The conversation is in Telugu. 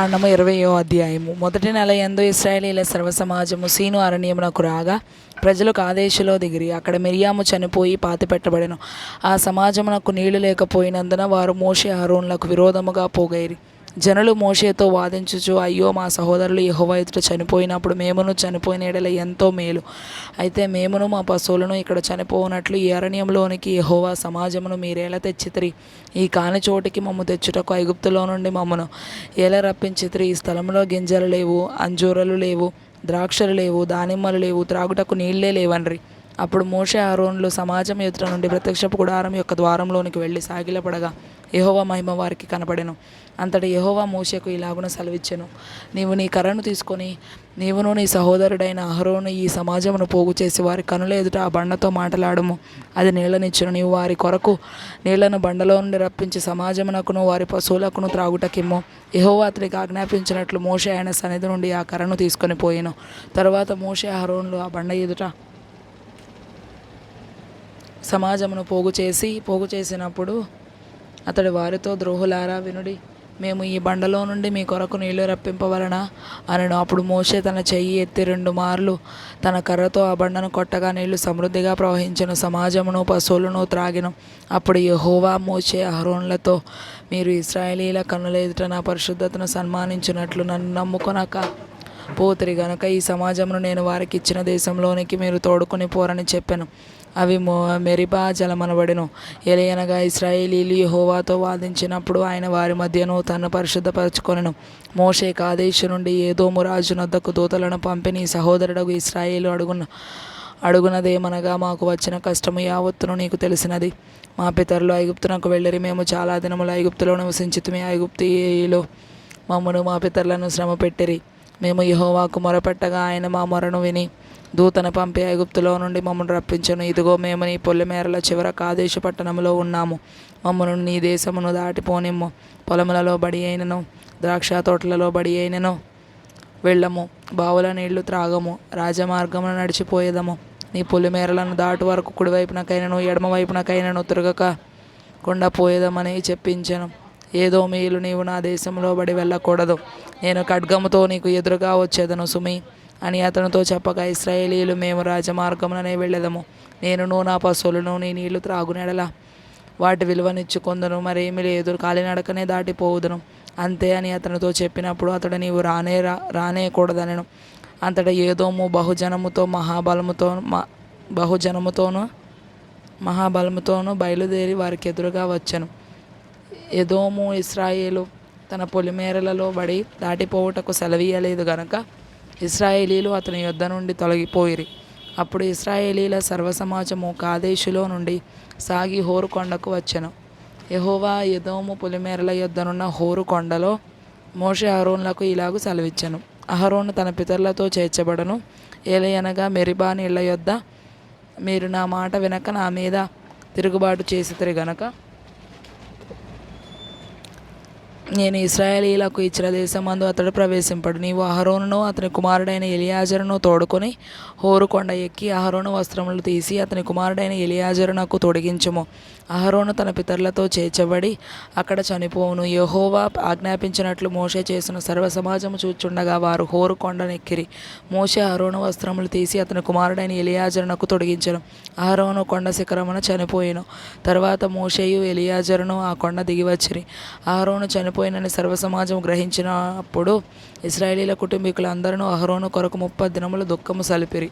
కాండము 20వ అధ్యాయము. మొదటి నెల యందు ఇశ్రాయేలీయుల సర్వసమాజము సీను అరణ్యమునకు రాగా ప్రజలు కాదేశులో దిగిరి. అక్కడ మిరియాము చనిపోయి పాతిపెట్టబడెను. ఆ సమాజమునకు నీళ్లు లేకపోయినందున వారు మోషే అహరోనులకు విరోధముగా పోగైరి. జనులు మోషేతో వాదించుచు, అయ్యో, మా సహోదరులు యెహోవా ఎదుట చనిపోయినప్పుడు మేమును చనిపోయిన యెడల ఎంతో మేలు. అయితే మేమును మా పశువులను ఇక్కడ చనిపోనట్లు ఈ అరణ్యంలోనికి యెహోవా సమాజమును మీరేలా తెచ్చితిరి? ఈ కాని చోటికి మమ్ము తెచ్చుటకు ఐగుప్తులో నుండి మమ్మను ఎలా రప్పించితిరి? ఈ స్థలంలో గింజలు లేవు, అంజూరలు లేవు, ద్రాక్షలు లేవు, దానిమ్మలు లేవు, త్రాగుటకు నీళ్లే లేవన్రి. అప్పుడు మోషే అహరోనులు సమాజం ఎదుట నుండి ప్రత్యక్షపు గుడారం యొక్క ద్వారంలోనికి వెళ్ళి సాగిలపడగా యెహోవా మహిమ వారికి కనపడెను. అంతటి యెహోవా మోషేకు ఇలాగున సెలవిచ్చెను, నీవు నీ కర్రను తీసుకొని నీవును నీ సహోదరుడైన అహరోను ఈ సమాజమును పోగు చేసి వారి కనుల ఎదుట ఆ బండతో మాటలాడము. అది నీళ్లనిచ్చును. నీవు వారి కొరకు నీళ్లను బండలో నుండి రప్పించి సమాజమునకును వారి పశువులకును త్రాగుటకిమ్ము. యెహోవా అతనికి ఆజ్ఞాపించినట్లు మోషే ఆయన సన్నిధి నుండి ఆ కర్రను తీసుకొని పోయెను. తరువాత మోషే అహరోనులు ఆ బండ ఎదుట సమాజమును పోగు చేసినప్పుడు అతడు వారితో, ద్రోహులారా వినుడి, మేము ఈ బండలో నుండి మీ కొరకు నీళ్లు రప్పింపవలనా అనెను. అప్పుడు మోషే తన చెయ్యి ఎత్తి 2 మార్లు తన కర్రతో ఆ బండను కొట్టగా నీళ్లు సమృద్ధిగా ప్రవహించెను. సమాజమును పశువులను త్రాగెను. అప్పుడు యెహోవా మోషే అహరోనులతో, మీరు ఇశ్రాయేలీయుల కన్నుల ఎదుట నా పరిశుద్ధతను సన్మానించినట్లు నన్ను నమ్ముకొనక పోతిరి గనుక ఈ సమాజమును నేను వారికి ఇచ్చిన దేశంలోనికి మీరు తోడుకొని పోరని చెప్పెను. అవి మెరిబా జలమనబడెను. ఎలయనగా ఇశ్రాయేలీయులు యెహోవాతో వాదించినప్పుడు ఆయన వారి మధ్యను తన్ను పరిశుద్ధపరచుకొనెను. మోషే కాదేశు నుండి ఏదోము రాజు నొద్దకు దూతలను పంపి, నీ సహోదరుడగు ఇశ్రాయేలు అడుగునదేమనగా, మాకు వచ్చిన కష్టము యావత్తును నీకు తెలిసినది. మా పితరులు ఐగుప్తునకు వెళ్ళిరి. మేము చాలా దినములు ఐగుప్తులో నివసించితిమి. ఐగుప్తీయులు మమ్మను మా పితరులను శ్రమ పెట్టిరి. మేము యెహోవాకు మొరపెట్టగా ఆయన మా మొరను విని దూతను పంపి ఐగుప్తులో నుండి మమ్మను రప్పించెను. ఇదిగో, మేము నీ పొలిమేరల చివర కాదేశు పట్టణంలో ఉన్నాము. మమ్మను నీ దేశమును దాటిపోనిమ్ము. పొలములలో బడి అయినను ద్రాక్ష తోటలలో బడి అయినను వెళ్ళము. బావుల నీళ్లు త్రాగము. రాజమార్గమును నడిచిపోయేదము. నీ పొలిమేరలను దాటు వరకు కుడివైపునకైనను ఎడమవైపునకైనను తిరగకుండా పోయేదమని చెప్పించెను. ఏదోమీయులు, నీవు నా దేశంలో బడి వెళ్ళకూడదు, నేను ఖడ్గముతో నీకు ఎదురుగా వచ్చేదను సుమి అని అతనితో చెప్పగా, ఇశ్రాయేలీయులు, మేము రాజమార్గముననే వెళ్ళెదము. నేనును నా పశువులను నీ నీళ్లు త్రాగునెడల వాటి విలువనిచ్చుకొందును, మరేమీ లేదు, కాలినడకనే దాటిపోవుదును అంతే అని అతనితో చెప్పినప్పుడు అతడు, నీవు రానేకూడదనెను. అంతటా ఏదోము మహాబలముతోనూ బయలుదేరి వారికి ఎదురుగా వచ్చెను. ఎదోము ఇశ్రాయేలు తన పొలిమేరలలో బడి దాటిపోవుటకు సెలవీయలేదు గనుక ఇశ్రాయేలీయులు అతని యొద్ద నుండి తొలగిపోయిరి. అప్పుడు ఇశ్రాయేలీయుల సర్వసమాజము కాదేశులో నుండి సాగి హోరు కొండకు వచ్చెను. యెహోవా ఎదోము పొలిమేరల యొద్దనున్న హోరు కొండలో మోషే అహరోనులకు ఇలాగు సెలవిచ్చెను. అహరోను తన పితరులతో చేర్చబడను. ఏలయనగా మెరిబా నీళ్ల యొద్ద మీరు నా మాట వినక నా మీద తిరుగుబాటు చేసితిరి గనక నేను ఇశ్రాయేలీయులకు ఇచ్చిన దేశమందు అతడు ప్రవేశింపడు. నీవు అహరోనును అతని కుమారుడైన ఎలియాజరును తోడుకొని హోరు కొండ ఎక్కి అహరోను వస్త్రములు తీసి అతని కుమారుడైన ఎలియాజరునకు తొడిగించుము. అహరోను తన పితరులతో చేర్చబడి అక్కడ చనిపోవును. యెహోవా ఆజ్ఞాపించినట్లు మోషే చేసిన సర్వసమాజము చూచుండగా వారు హోరు కొండనెక్కిరి. మోషే అహరోను వస్త్రములు తీసి అతని కుమారుడైన ఎలియాజరునకు తొడిగించెను. అహరోను కొండ శిఖరమున చనిపోయెను. తరువాత మోషేయు ఎలియాజరును ఆ కొండ దిగివచ్చిరి. అహరోను చనిపోయినని సర్వసమాజము గ్రహించినప్పుడు ఇశ్రాయేలీయుల కుటుంబీకులందరూ అహరోను కొరకు 30 దినములు దుఃఖము సలిపిరి.